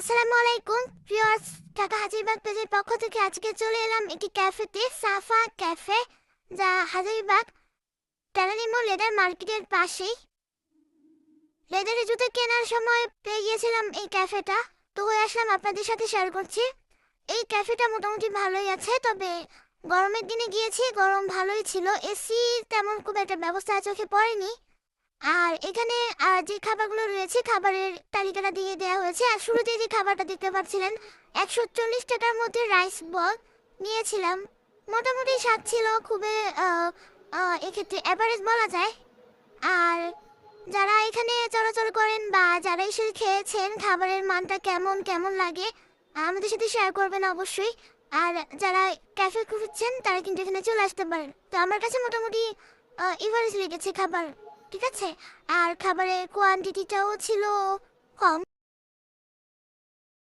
আসসালামু আলাইকুম ভিউয়ার্স, ঢাকা হাজারীবাগ পেজের পক্ষ থেকে আজকে চলে এলাম একটি ক্যাফেতে, সাফা ক্যাফে, যা হাজারীবাগ ট্যানারিমো লেদার মার্কেটের পাশেই। লেদারের জুতো কেনার সময় পেয়ে গিয়েছিলাম এই ক্যাফেটা, তো হয়ে আসলাম আপনাদের সাথে শেয়ার করছি। এই ক্যাফেটা মোটামুটি ভালোই আছে, তবে গরমের দিনে গিয়েছি, গরম ভালোই ছিল, এসি তেমন খুব একটা ব্যবস্থা চোখে পড়েনি। আর এখানে যে খাবারগুলো রয়েছে, খাবারের তালিকাটা দিয়ে দেওয়া হয়েছে। আর শুরুতে যে খাবারটা দেখতে পাচ্ছিলেন, 140 টাকার মধ্যে রাইস বল নিয়েছিলাম। মোটামুটি স্বাদ ছিল, খুবই এক্ষেত্রে অ্যাভারেজ বলা যায়। আর যারা এখানে চলাচল করেন বা যারা এসে খেয়েছেন, খাবারের মানটা কেমন কেমন লাগে আমাদের সাথে শেয়ার করবেন অবশ্যই। আর যারা ক্যাফে খুঁজছেন তারা কিন্তু এখানে চলে আসতে পারেন। তো আমার কাছে মোটামুটি এভারেজ লেগেছে খাবার, ঠিক আছে। আর খাবারের কোয়ান্টিটিটাও ছিল কম।